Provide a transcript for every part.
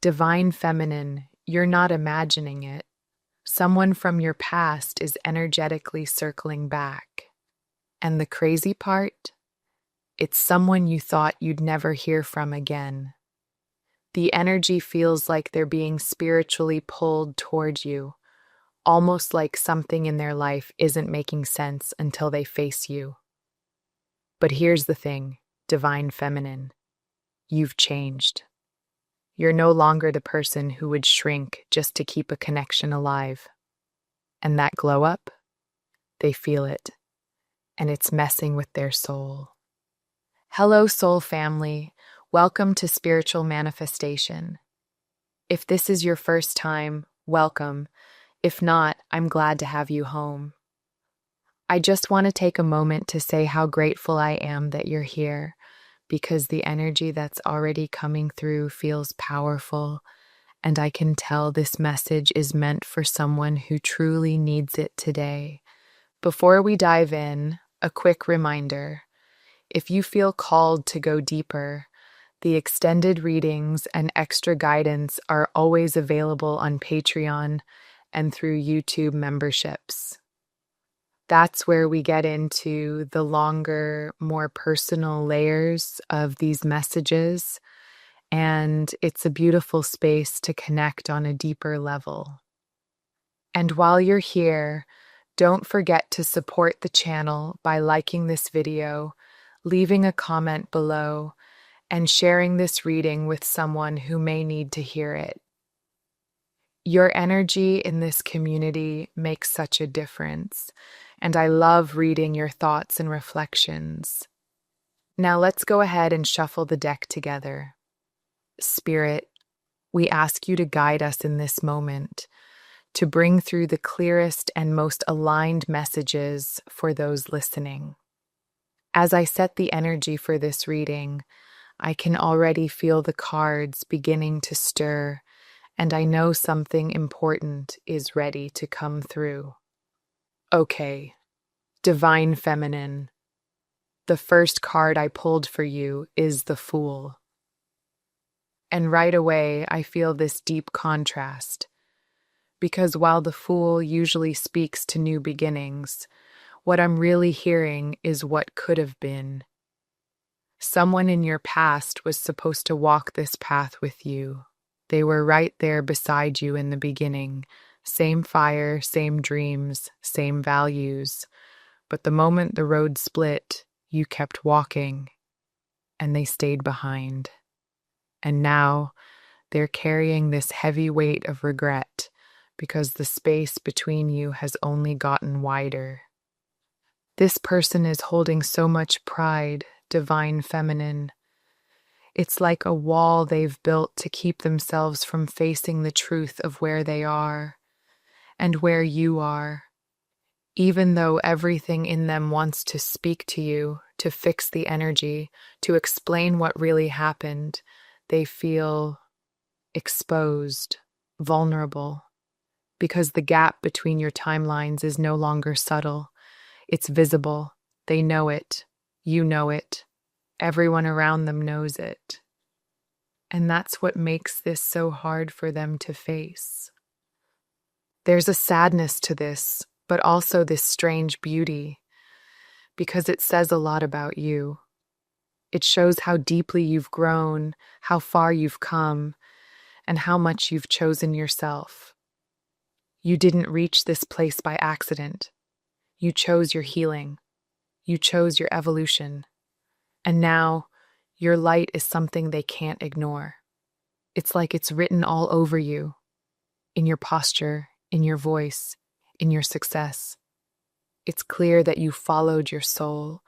Divine feminine, you're not imagining it. Someone from your past is energetically circling back. And the crazy part? It's someone you thought you'd never hear from again. The energy feels like they're being spiritually pulled toward you, almost like something in their life isn't making sense until they face you. But here's the thing, divine feminine. You've changed. You're no longer the person who would shrink just to keep a connection alive. And that glow up, they feel it, and it's messing with their soul. Hello, soul family. Welcome to Spiritual Manifestation. If this is your first time, welcome. If not, I'm glad to have you home. I just want to take a moment to say how grateful I am that you're here, because the energy that's already coming through feels powerful, and I can tell this message is meant for someone who truly needs it today. Before we dive in, a quick reminder. If you feel called to go deeper, the extended readings and extra guidance are always available on Patreon and through YouTube memberships. That's where we get into the longer, more personal layers of these messages, and it's a beautiful space to connect on a deeper level. And while you're here, don't forget to support the channel by liking this video, leaving a comment below, and sharing this reading with someone who may need to hear it. Your energy in this community makes such a difference, and I love reading your thoughts and reflections. Now let's go ahead and shuffle the deck together. Spirit, we ask you to guide us in this moment, to bring through the clearest and most aligned messages for those listening. As I set the energy for this reading, I can already feel the cards beginning to stir, and I know something important is ready to come through. Okay, Divine Feminine. The first card I pulled for you is the Fool. And right away, I feel this deep contrast. Because while the Fool usually speaks to new beginnings, what I'm really hearing is what could have been. Someone in your past was supposed to walk this path with you. They were right there beside you in the beginning. Same fire, same dreams, same values. But the moment the road split, you kept walking, and they stayed behind. And now they're carrying this heavy weight of regret because the space between you has only gotten wider. This person is holding so much pride, Divine Feminine. It's like a wall they've built to keep themselves from facing the truth of where they are and where you are. Even though everything in them wants to speak to you, to fix the energy, to explain what really happened, they feel exposed, vulnerable, because the gap between your timelines is no longer subtle. It's visible. They know it. You know it. Everyone around them knows it. And that's what makes this so hard for them to face. There's a sadness to this, but also this strange beauty, because it says a lot about you. It shows how deeply you've grown, how far you've come, and how much you've chosen yourself. You didn't reach this place by accident. You chose your healing. You chose your evolution. And now, your light is something they can't ignore. It's like it's written all over you, in your posture, in your voice, in your success. It's clear that you followed your soul,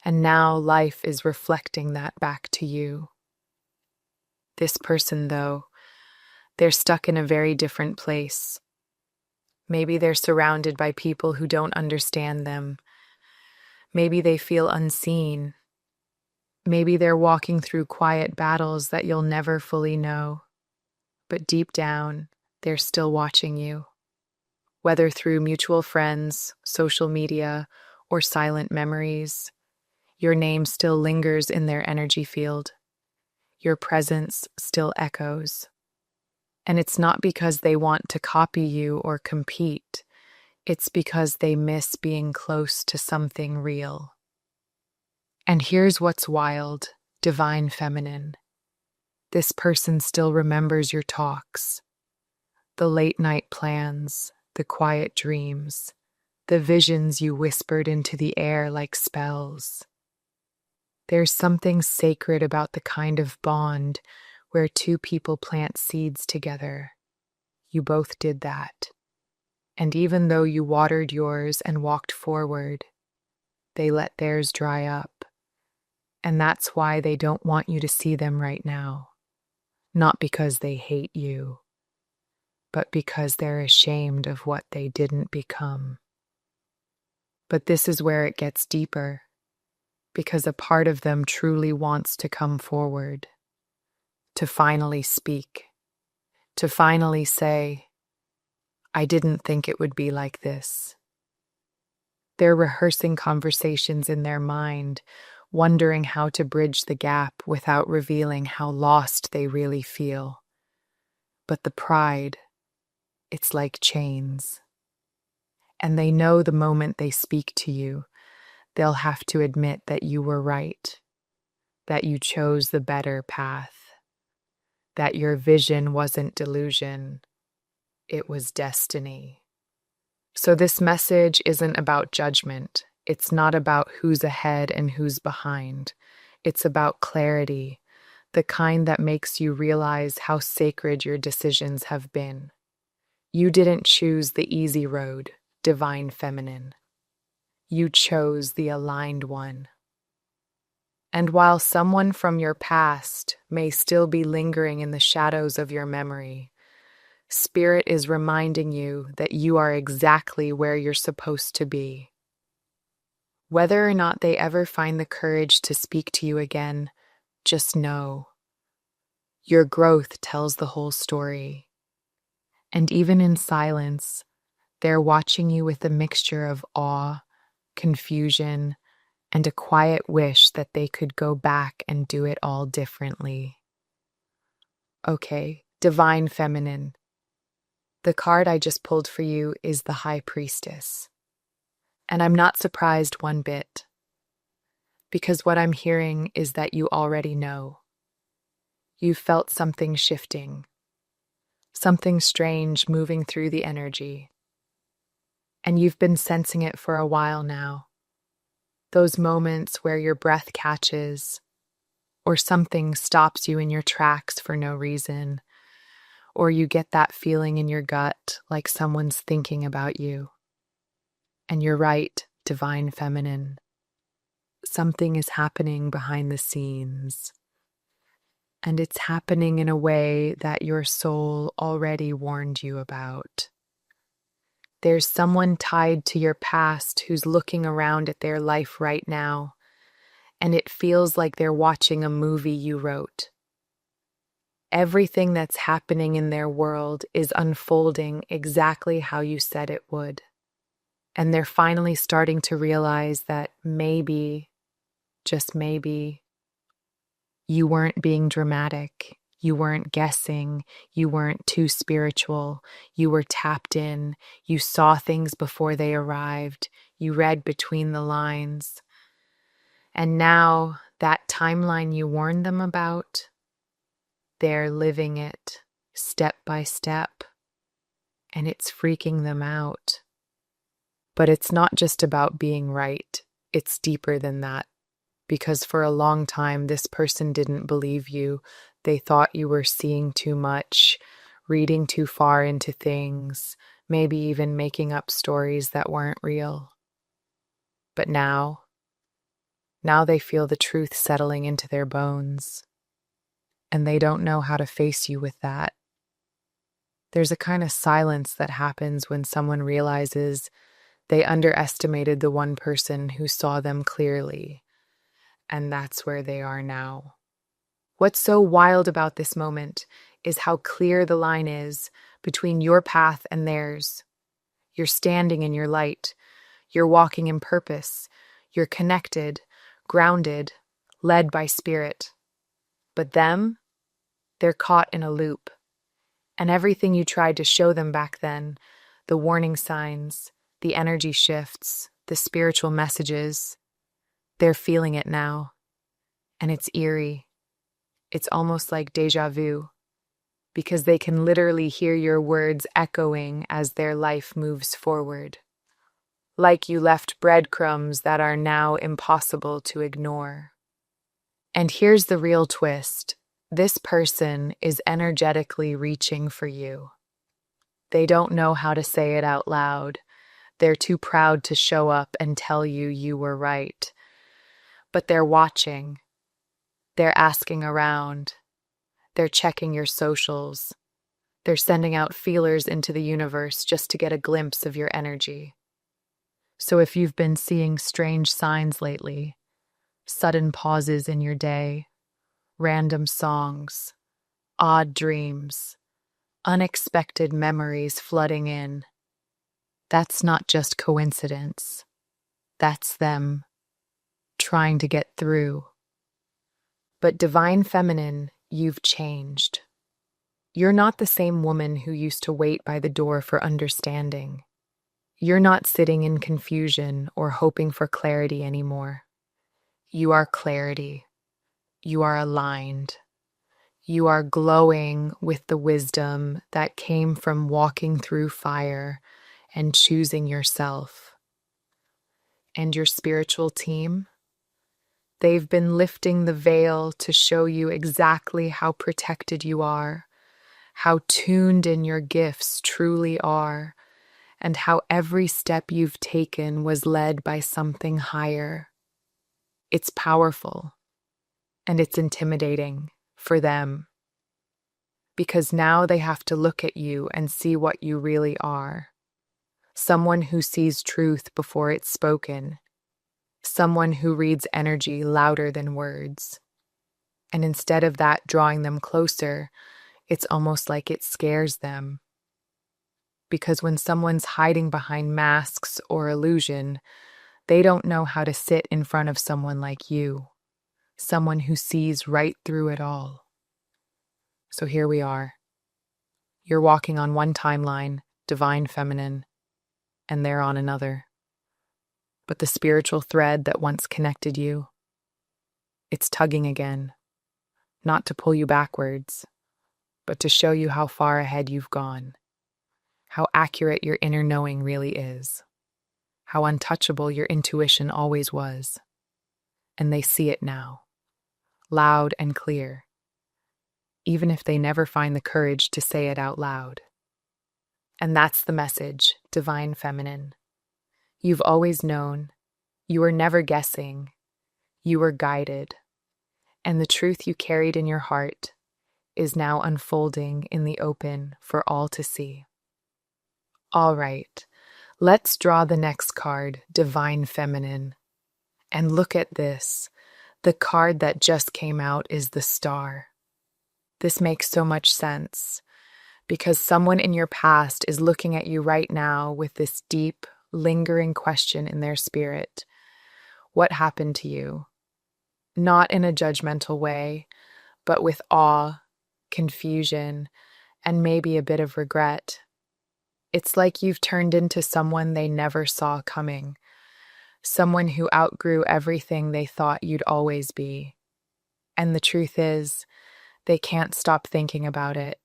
and now life is reflecting that back to you. This person, though, they're stuck in a very different place. Maybe they're surrounded by people who don't understand them. Maybe they feel unseen. Maybe they're walking through quiet battles that you'll never fully know. But deep down, they're still watching you. Whether through mutual friends, social media, or silent memories, your name still lingers in their energy field. Your presence still echoes. And it's not because they want to copy you or compete. It's because they miss being close to something real. And here's what's wild, divine feminine. This person still remembers your talks, the late night plans, the quiet dreams, the visions you whispered into the air like spells. There's something sacred about the kind of bond where two people plant seeds together. You both did that. And even though you watered yours and walked forward, they let theirs dry up. And that's why they don't want you to see them right now. Not because they hate you, but because they're ashamed of what they didn't become. But this is where it gets deeper, because a part of them truly wants to come forward, to finally speak, to finally say, I didn't think it would be like this. They're rehearsing conversations in their mind, wondering how to bridge the gap without revealing how lost they really feel. But the pride, it's like chains. And they know the moment they speak to you, they'll have to admit that you were right, that you chose the better path, that your vision wasn't delusion, it was destiny. So this message isn't about judgment. It's not about who's ahead and who's behind. It's about clarity, the kind that makes you realize how sacred your decisions have been. You didn't choose the easy road, divine feminine. You chose the aligned one. And while someone from your past may still be lingering in the shadows of your memory, Spirit is reminding you that you are exactly where you're supposed to be. Whether or not they ever find the courage to speak to you again, just know your growth tells the whole story. And even in silence, they're watching you with a mixture of awe, confusion, and a quiet wish that they could go back and do it all differently. Okay, divine feminine. The card I just pulled for you is the High Priestess. And I'm not surprised one bit, because what I'm hearing is that you already know. You felt something shifting, something strange moving through the energy. And you've been sensing it for a while now. Those moments where your breath catches, or something stops you in your tracks for no reason, or you get that feeling in your gut like someone's thinking about you. And you're right, divine feminine. Something is happening behind the scenes. And it's happening in a way that your soul already warned you about. There's someone tied to your past who's looking around at their life right now, and it feels like they're watching a movie you wrote. Everything that's happening in their world is unfolding exactly how you said it would. And they're finally starting to realize that maybe, just maybe, you weren't being dramatic. You weren't guessing. You weren't too spiritual. You were tapped in. You saw things before they arrived. You read between the lines. And now, that timeline you warned them about, they're living it step by step. And it's freaking them out. But it's not just about being right. It's deeper than that. Because for a long time, this person didn't believe you. They thought you were seeing too much, reading too far into things, maybe even making up stories that weren't real. But now they feel the truth settling into their bones, and they don't know how to face you with that. There's a kind of silence that happens when someone realizes they underestimated the one person who saw them clearly. And that's where they are now. What's so wild about this moment is how clear the line is between your path and theirs. You're standing in your light. You're walking in purpose. You're connected, grounded, led by spirit. But them, they're caught in a loop. And everything you tried to show them back then, the warning signs, the energy shifts, the spiritual messages, they're feeling it now. And it's eerie. It's almost like deja vu, because they can literally hear your words echoing as their life moves forward. Like you left breadcrumbs that are now impossible to ignore. And here's the real twist. This person is energetically reaching for you. They don't know how to say it out loud. They're too proud to show up and tell you you were right. But they're watching. They're asking around. They're checking your socials. They're sending out feelers into the universe just to get a glimpse of your energy. So if you've been seeing strange signs lately, sudden pauses in your day, random songs, odd dreams, unexpected memories flooding in, that's not just coincidence. That's them trying to get through. But Divine Feminine, you've changed. You're not the same woman who used to wait by the door for understanding. You're not sitting in confusion or hoping for clarity anymore. You are clarity. You are aligned. You are glowing with the wisdom that came from walking through fire and choosing yourself. And your spiritual team? They've been lifting the veil to show you exactly how protected you are, how tuned in your gifts truly are, and how every step you've taken was led by something higher. It's powerful, and it's intimidating for them, because now they have to look at you and see what you really are. Someone who sees truth before it's spoken. Someone who reads energy louder than words. And instead of that drawing them closer, it's almost like it scares them. Because when someone's hiding behind masks or illusion, they don't know how to sit in front of someone like you, someone who sees right through it all. So here we are. You're walking on one timeline, Divine Feminine, and they're on another. But the spiritual thread that once connected you, it's tugging again, not to pull you backwards, but to show you how far ahead you've gone, how accurate your inner knowing really is, how untouchable your intuition always was. And they see it now, loud and clear, even if they never find the courage to say it out loud. And that's the message, Divine Feminine. You've always known. You were never guessing. You were guided. And the truth you carried in your heart is now unfolding in the open for all to see. All right, let's draw the next card, Divine Feminine. And look at this. The card that just came out is the Star. This makes so much sense because someone in your past is looking at you right now with this deep, lingering question in their spirit. What happened to you? Not in a judgmental way, but with awe, confusion, and maybe a bit of regret. It's like you've turned into someone they never saw coming, someone who outgrew everything they thought you'd always be. And the truth is, they can't stop thinking about it.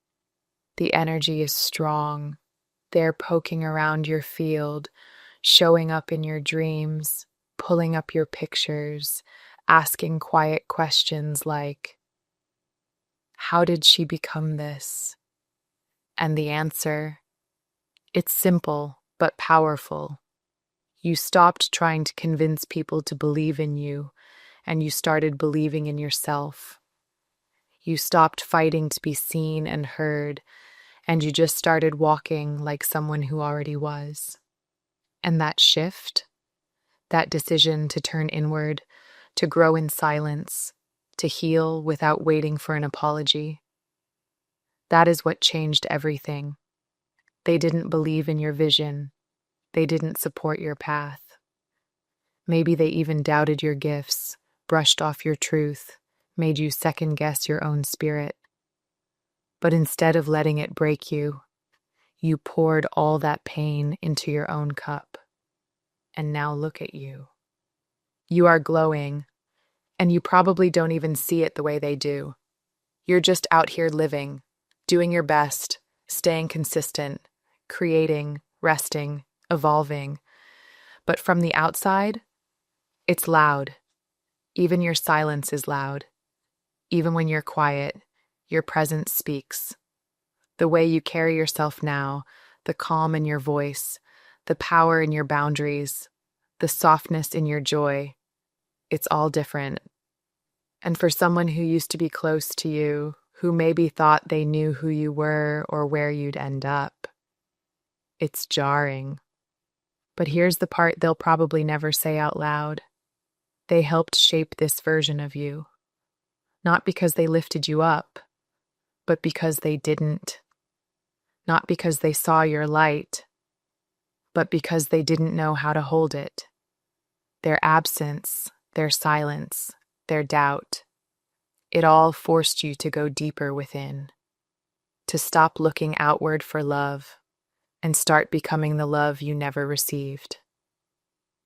The energy is strong. They're poking around your field, showing up in your dreams, pulling up your pictures, asking quiet questions like, how did she become this? And the answer, it's simple but powerful. You stopped trying to convince people to believe in you, and you started believing in yourself. You stopped fighting to be seen and heard, and you just started walking like someone who already was. And that shift, that decision to turn inward, to grow in silence, to heal without waiting for an apology, that is what changed everything. They didn't believe in your vision. They didn't support your path. Maybe they even doubted your gifts, brushed off your truth, made you second-guess your own spirit. But instead of letting it break you, you poured all that pain into your own cup. And now look at you. You are glowing, and you probably don't even see it the way they do. You're just out here living, doing your best, staying consistent, creating, resting, evolving. But from the outside, it's loud. Even your silence is loud. Even when you're quiet, your presence speaks. The way you carry yourself now, the calm in your voice, the power in your boundaries, the softness in your joy, it's all different. And for someone who used to be close to you, who maybe thought they knew who you were or where you'd end up, it's jarring. But here's the part they'll probably never say out loud. They helped shape this version of you. Not because they lifted you up, but because they didn't. Not because they saw your light, but because they didn't know how to hold it. Their absence, their silence, their doubt, it all forced you to go deeper within, to stop looking outward for love and start becoming the love you never received.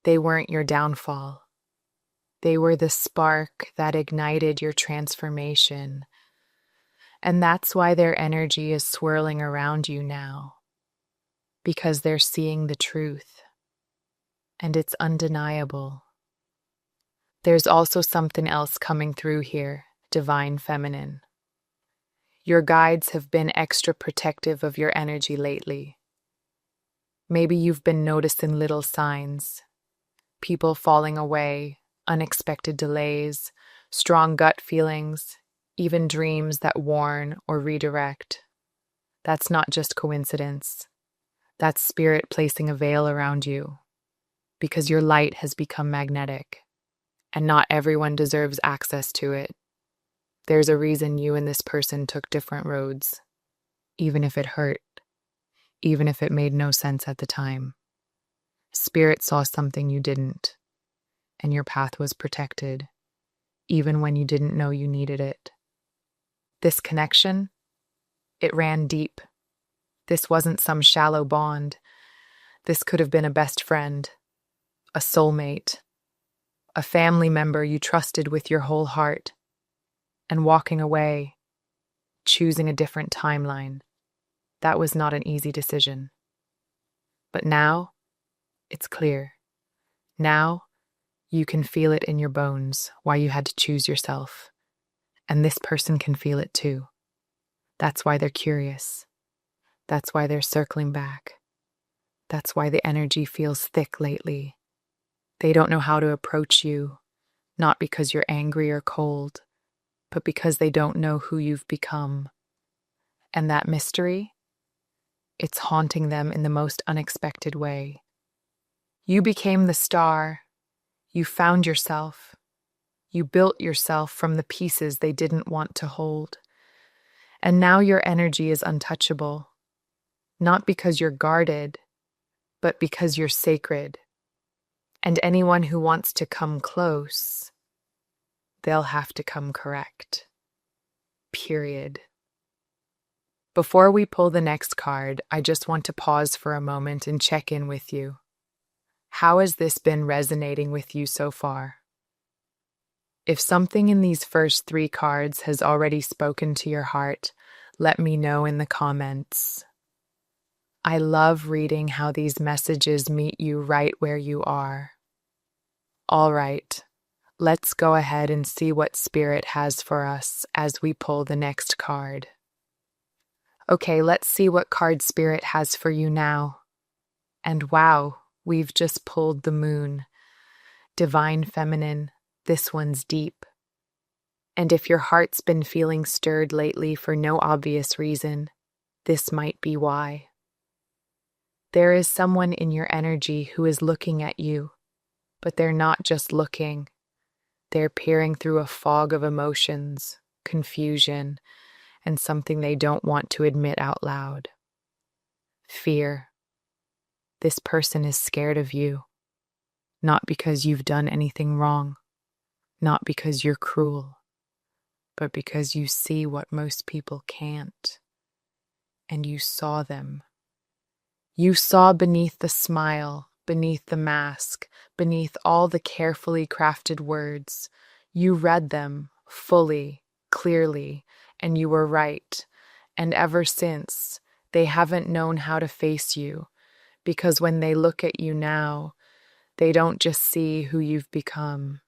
They weren't your downfall. They were the spark that ignited your transformation. And that's why their energy is swirling around you now, because they're seeing the truth. And it's undeniable. There's also something else coming through here, divine feminine. Your guides have been extra protective of your energy lately. Maybe you've been noticing little signs, people falling away, unexpected delays, strong gut feelings, even dreams that warn or redirect. That's not just coincidence. That's spirit placing a veil around you, because your light has become magnetic, and not everyone deserves access to it. There's a reason you and this person took different roads, even if it hurt, even if it made no sense at the time. Spirit saw something you didn't, and your path was protected, even when you didn't know you needed it. This connection, it ran deep. This wasn't some shallow bond. This could have been a best friend, a soulmate, a family member you trusted with your whole heart. And walking away, choosing a different timeline, that was not an easy decision. But now, it's clear. Now, you can feel it in your bones why you had to choose yourself. And this person can feel it too. That's why they're curious. That's why they're circling back. That's why the energy feels thick lately. They don't know how to approach you, not because you're angry or cold, but because they don't know who you've become. And that mystery, it's haunting them in the most unexpected way. You became the star. You found yourself. You built yourself from the pieces they didn't want to hold. And now your energy is untouchable, not because you're guarded, but because you're sacred. And anyone who wants to come close, they'll have to come correct. Period. Before we pull the next card, I just want to pause for a moment and check in with you. How has this been resonating with you so far? If something in these first 3 cards has already spoken to your heart, let me know in the comments. I love reading how these messages meet you right where you are. All right, let's go ahead and see what Spirit has for us as we pull the next card. Okay, let's see what card Spirit has for you now. And wow, we've just pulled the Moon. Divine Feminine, this one's deep. And if your heart's been feeling stirred lately for no obvious reason, this might be why. There is someone in your energy who is looking at you, but they're not just looking. They're peering through a fog of emotions, confusion, and something they don't want to admit out loud. Fear. This person is scared of you, not because you've done anything wrong, not because you're cruel, but because you see what most people can't. And you saw them. You saw beneath the smile, beneath the mask, beneath all the carefully crafted words. You read them fully, clearly, and you were right. And ever since, they haven't known how to face you, because when they look at you now, they don't just see who you've become.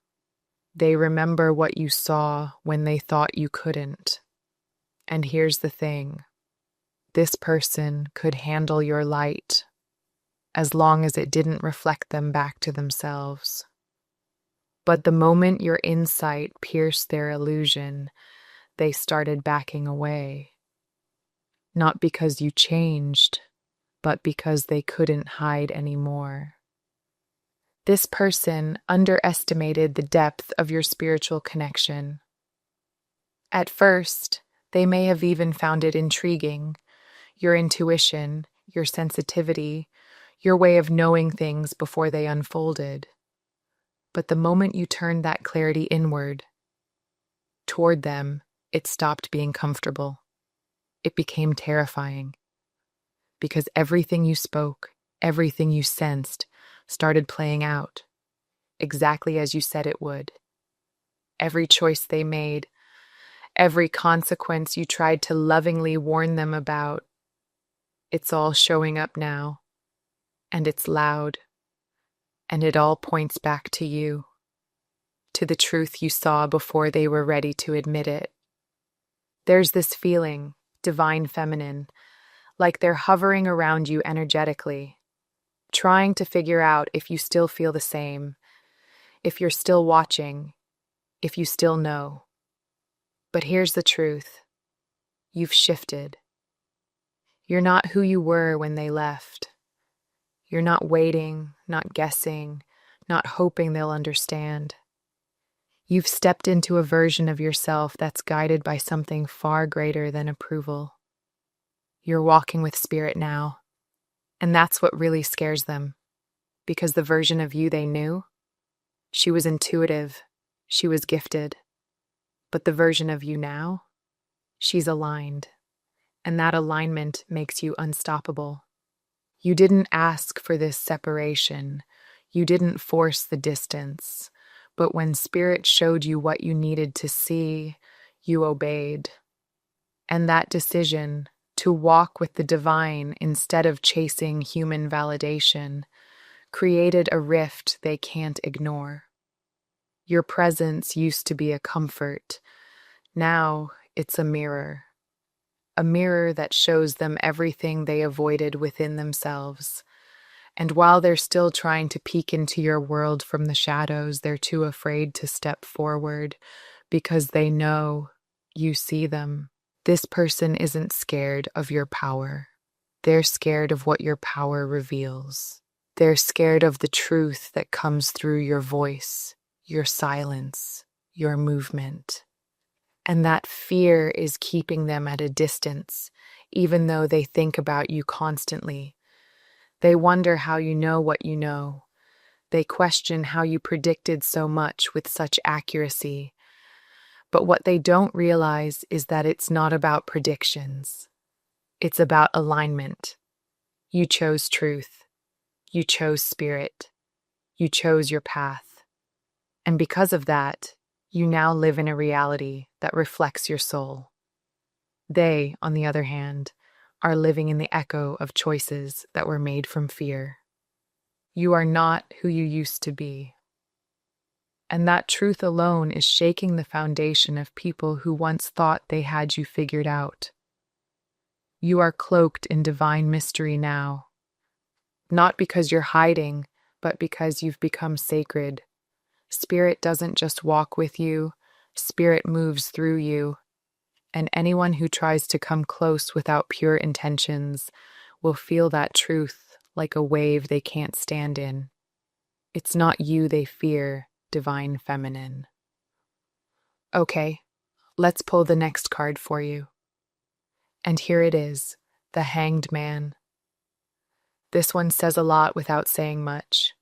They remember what you saw when they thought you couldn't. And here's the thing. This person could handle your light as long as it didn't reflect them back to themselves. But the moment your insight pierced their illusion, they started backing away. Not because you changed, but because they couldn't hide anymore. This person underestimated the depth of your spiritual connection. At first, they may have even found it intriguing. Your intuition, your sensitivity, your way of knowing things before they unfolded. But the moment you turned that clarity inward, toward them, it stopped being comfortable. It became terrifying. Because everything you spoke, everything you sensed, started playing out, exactly as you said it would. Every choice they made, every consequence you tried to lovingly warn them about, it's all showing up now, and it's loud, and it all points back to you, to the truth you saw before they were ready to admit it. There's this feeling, divine feminine, like they're hovering around you energetically, trying to figure out if you still feel the same, if you're still watching, if you still know. But here's the truth. You've shifted. You're not who you were when they left. You're not waiting, not guessing, not hoping they'll understand. You've stepped into a version of yourself that's guided by something far greater than approval. You're walking with spirit now, and that's what really scares them, because the version of you they knew, she was intuitive, she was gifted, but the version of you now, she's aligned, and that alignment makes you unstoppable. You didn't ask for this separation, you didn't force the distance, but when spirit showed you what you needed to see, you obeyed. And that decision, to walk with the divine instead of chasing human validation, created a rift they can't ignore. Your presence used to be a comfort. Now it's a mirror that shows them everything they avoided within themselves. And while they're still trying to peek into your world from the shadows, they're too afraid to step forward because they know you see them. This person isn't scared of your power. They're scared of what your power reveals. They're scared of the truth that comes through your voice, your silence, your movement. And that fear is keeping them at a distance, even though they think about you constantly. They wonder how you know what you know. They question how you predicted so much with such accuracy. But what they don't realize is that it's not about predictions. It's about alignment. You chose truth. You chose spirit. You chose your path. And because of that, you now live in a reality that reflects your soul. They, on the other hand, are living in the echo of choices that were made from fear. You are not who you used to be. And that truth alone is shaking the foundation of people who once thought they had you figured out. You are cloaked in divine mystery now, not because you're hiding, but because you've become sacred. Spirit doesn't just walk with you, spirit moves through you. And anyone who tries to come close without pure intentions will feel that truth like a wave they can't stand in. It's not you they fear, divine feminine. Okay, let's pull the next card for you. And here it is, the Hanged Man. This one says a lot without saying much.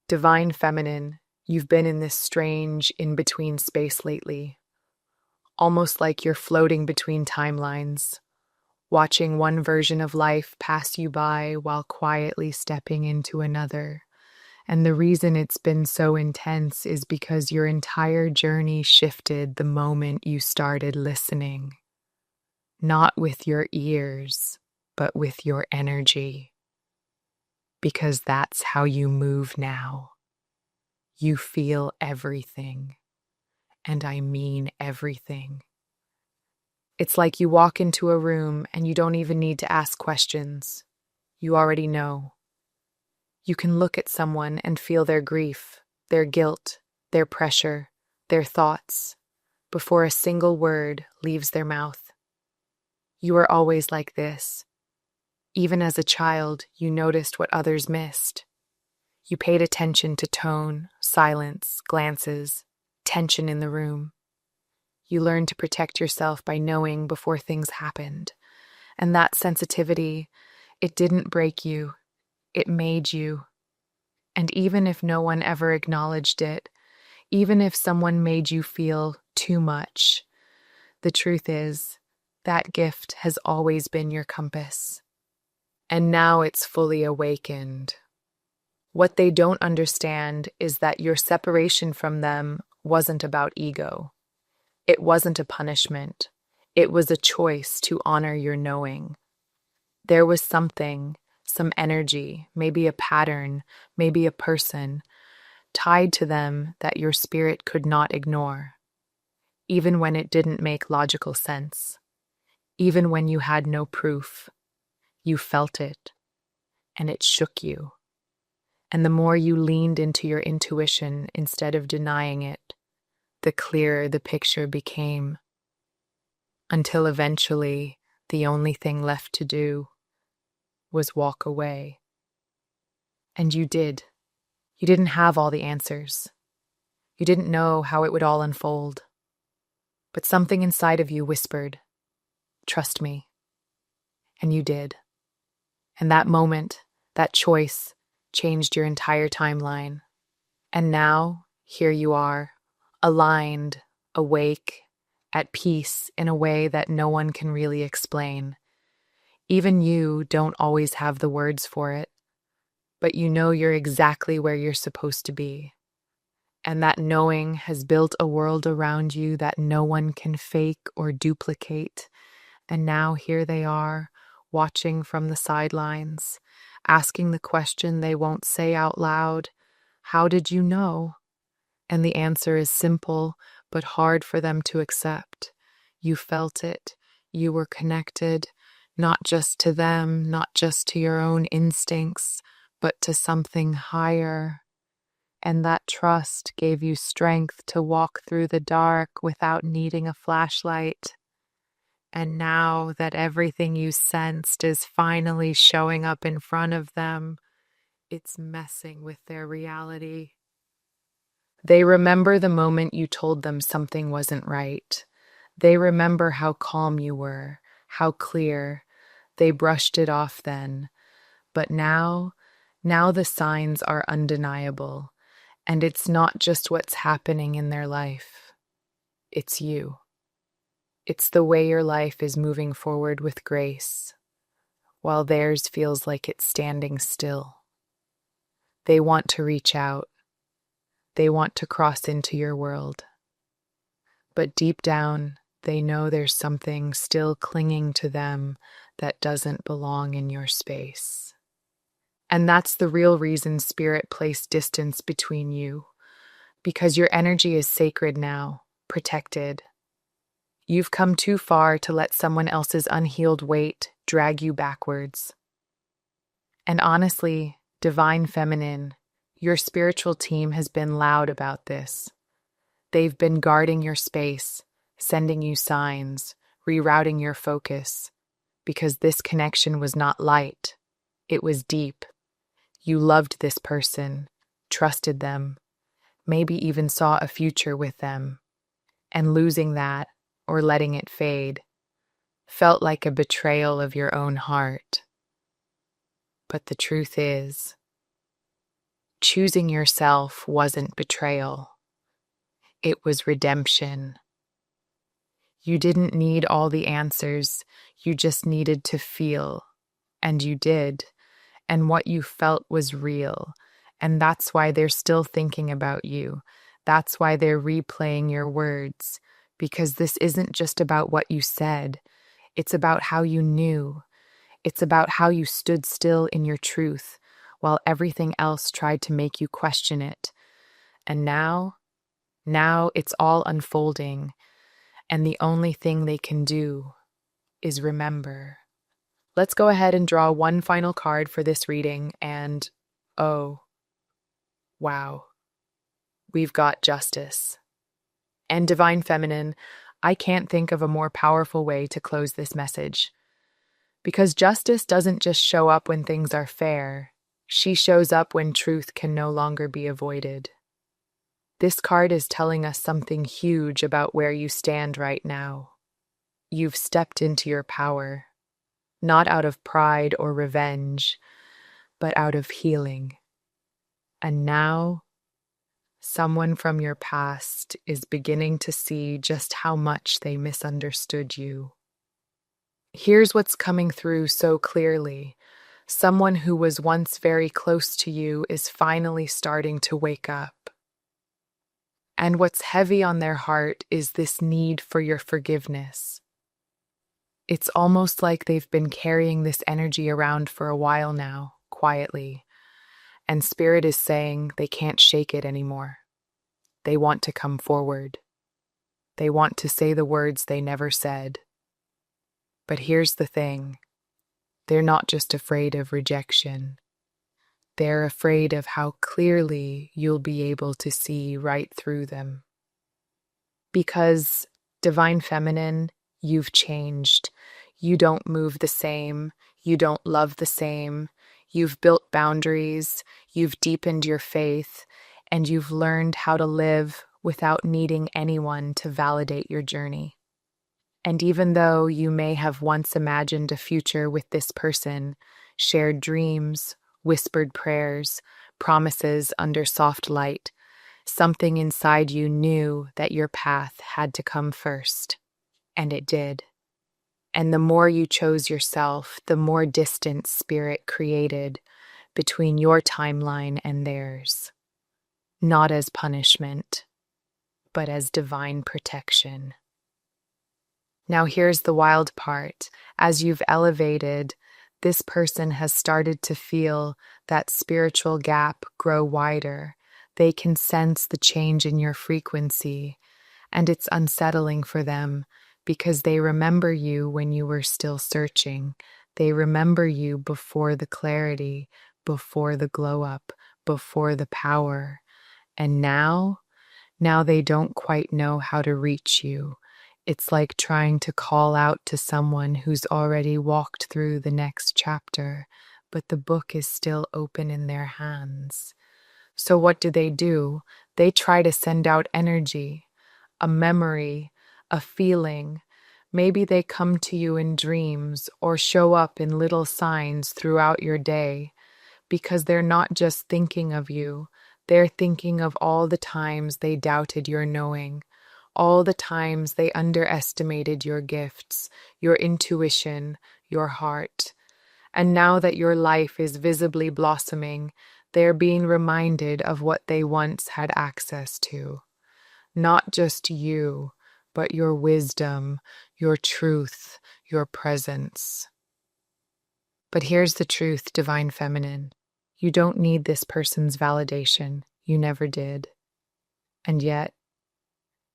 Divine feminine, you've been in this strange in-between space lately. almost like you're floating between timelines, watching one version of life pass you by while quietly stepping into another. And the reason it's been so intense is because your entire journey shifted the moment you started listening, not with your ears, but with your energy. Because that's how you move now. You feel everything, and I mean everything. It's like you walk into a room and you don't even need to ask questions. You already know. You can look at someone and feel their grief, their guilt, their pressure, their thoughts, before a single word leaves their mouth. You were always like this. Even as a child, you noticed what others missed. You paid attention to tone, silence, glances, tension in the room. You learned to protect yourself by knowing before things happened. And that sensitivity, it didn't break you, it made you. And even if no one ever acknowledged it, even if someone made you feel too much, the truth is, that gift has always been your compass. And now it's fully awakened. What they don't understand is that your separation from them wasn't about ego. It wasn't a punishment. It was a choice to honor your knowing. There was something, some energy, maybe a pattern, maybe a person, tied to them that your spirit could not ignore, even when it didn't make logical sense, even when you had no proof. You felt it, and it shook you. And the more you leaned into your intuition instead of denying it, the clearer the picture became, until eventually the only thing left to do was walk away. And you did. You didn't have all the answers. You didn't know how it would all unfold. But something inside of you whispered, "Trust me." And you did. And that moment, that choice, changed your entire timeline. And now, here you are, aligned, awake, at peace in a way that no one can really explain. Even you don't always have the words for it, but you know you're exactly where you're supposed to be. And that knowing has built a world around you that no one can fake or duplicate. And now here they are, watching from the sidelines, asking the question they won't say out loud, "How did you know?" And the answer is simple, but hard for them to accept. You felt it. You were connected, not just to them, not just to your own instincts, but to something higher. And that trust gave you strength to walk through the dark without needing a flashlight. And now that everything you sensed is finally showing up in front of them, it's messing with their reality. They remember the moment you told them something wasn't right. They remember how calm you were, how clear. They brushed it off then. But now the signs are undeniable. And it's not just what's happening in their life. It's you. It's the way your life is moving forward with grace, while theirs feels like it's standing still. They want to reach out. They want to cross into your world. But deep down, they know there's something still clinging to them that doesn't belong in your space. And that's the real reason Spirit placed distance between you, because your energy is sacred now, protected. You've come too far to let someone else's unhealed weight drag you backwards. And honestly, Divine Feminine, your spiritual team has been loud about this. They've been guarding your space, sending you signs, rerouting your focus, because this connection was not light, it was deep. You loved this person, trusted them, maybe even saw a future with them, and losing that, or letting it fade, felt like a betrayal of your own heart. But the truth is, choosing yourself wasn't betrayal. It was redemption. You didn't need all the answers, you just needed to feel. And you did. And what you felt was real. And that's why they're still thinking about you. That's why they're replaying your words. Because this isn't just about what you said, it's about how you knew. It's about how you stood still in your truth while everything else tried to make you question it. And now it's all unfolding, and the only thing they can do is remember. Let's go ahead and draw one final card for this reading, and oh, wow, we've got justice. And Divine Feminine, I can't think of a more powerful way to close this message. Because justice doesn't just show up when things are fair, she shows up when truth can no longer be avoided. This card is telling us something huge about where you stand right now. You've stepped into your power, not out of pride or revenge, but out of healing. And now, someone from your past is beginning to see just how much they misunderstood you. Here's what's coming through so clearly. Someone who was once very close to you is finally starting to wake up. And what's heavy on their heart is this need for your forgiveness. It's almost like they've been carrying this energy around for a while now, quietly. And Spirit is saying they can't shake it anymore. They want to come forward. They want to say the words they never said. But here's the thing. They're not just afraid of rejection. They're afraid of how clearly you'll be able to see right through them. Because, Divine Feminine, you've changed. You don't move the same. You don't love the same. You've built boundaries. You've deepened your faith. And you've learned how to live without needing anyone to validate your journey. And even though you may have once imagined a future with this person, shared dreams, whispered prayers, promises under soft light, something inside you knew that your path had to come first. And it did. And the more you chose yourself, the more distance Spirit created between your timeline and theirs. Not as punishment, but as divine protection. Now here's the wild part. As you've elevated, this person has started to feel that spiritual gap grow wider. They can sense the change in your frequency, and it's unsettling for them because they remember you when you were still searching. They remember you before the clarity, before the glow up, before the power. And now they don't quite know how to reach you. It's like trying to call out to someone who's already walked through the next chapter, but the book is still open in their hands. So what do? They try to send out energy, a memory, a feeling. Maybe they come to you in dreams or show up in little signs throughout your day, because they're not just thinking of you, they're thinking of all the times they doubted your knowing, all the times they underestimated your gifts, your intuition, your heart. And now that your life is visibly blossoming, they're being reminded of what they once had access to. Not just you, but your wisdom, your truth, your presence. But here's the truth, Divine Feminine. You don't need this person's validation. You never did. And yet,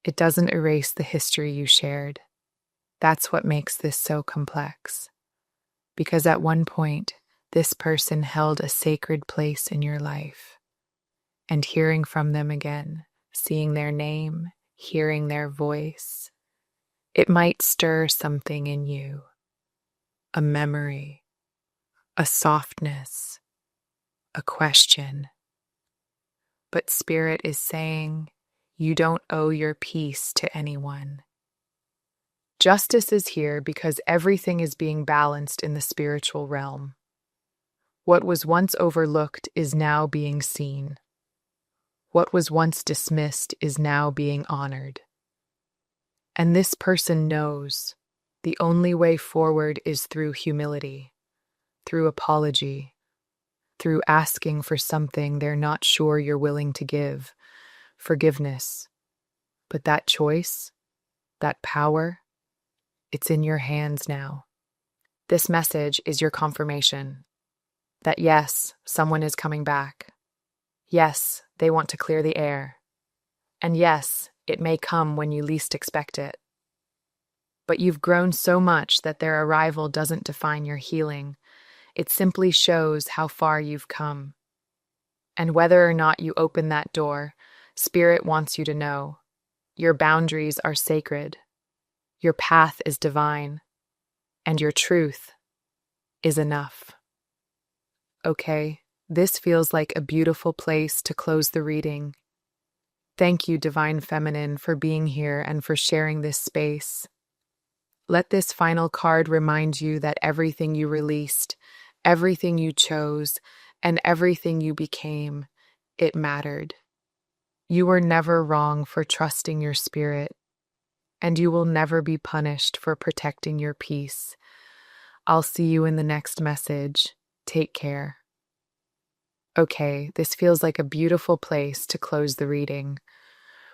it doesn't erase the history you shared. That's what makes this so complex. Because at one point, this person held a sacred place in your life. And hearing from them again, seeing their name, hearing their voice, it might stir something in you. A memory, a softness, a question. But Spirit is saying, you don't owe your peace to anyone. Justice is here because everything is being balanced in the spiritual realm. What was once overlooked is now being seen. What was once dismissed is now being honored. And this person knows the only way forward is through humility, through apology, through asking for something they're not sure you're willing to give, forgiveness. But that choice, that power, it's in your hands now. This message is your confirmation that yes, someone is coming back. Yes, they want to clear the air. And yes, it may come when you least expect it. But you've grown so much that their arrival doesn't define your healing. It simply shows how far you've come. And whether or not you open that door, Spirit wants you to know your boundaries are sacred, your path is divine, and your truth is enough. Okay, this feels like a beautiful place to close the reading. Thank you, Divine Feminine, for being here and for sharing this space. Let this final card remind you that everything you released, everything you chose, and everything you became, it mattered. You were never wrong for trusting your spirit, and you will never be punished for protecting your peace. I'll see you in the next message. Take care. Okay, this feels like a beautiful place to close the reading.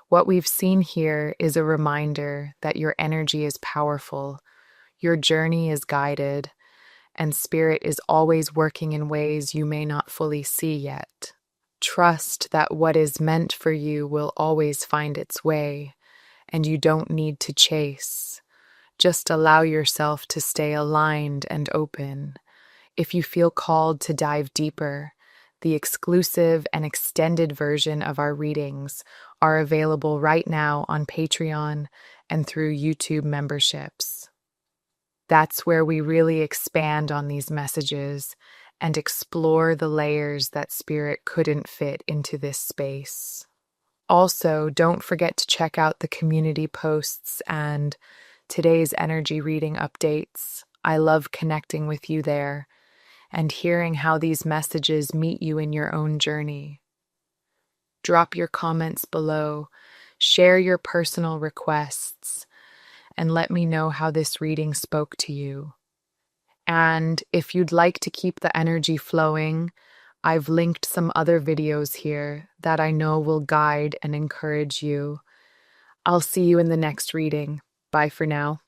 What we've seen here is a reminder that your energy is powerful, your journey is guided, and Spirit is always working in ways you may not fully see yet. Trust that what is meant for you will always find its way, and you don't need to chase. Just allow yourself to stay aligned and open. If you feel called to dive deeper, the exclusive and extended version of our readings are available right now on Patreon and through YouTube memberships. That's where we really expand on these messages and explore the layers that Spirit couldn't fit into this space. Also, don't forget to check out the community posts and today's energy reading updates. I love connecting with you there and hearing how these messages meet you in your own journey. Drop your comments below, share your personal requests, and let me know how this reading spoke to you. And if you'd like to keep the energy flowing, I've linked some other videos here that I know will guide and encourage you. I'll see you in the next reading. Bye for now.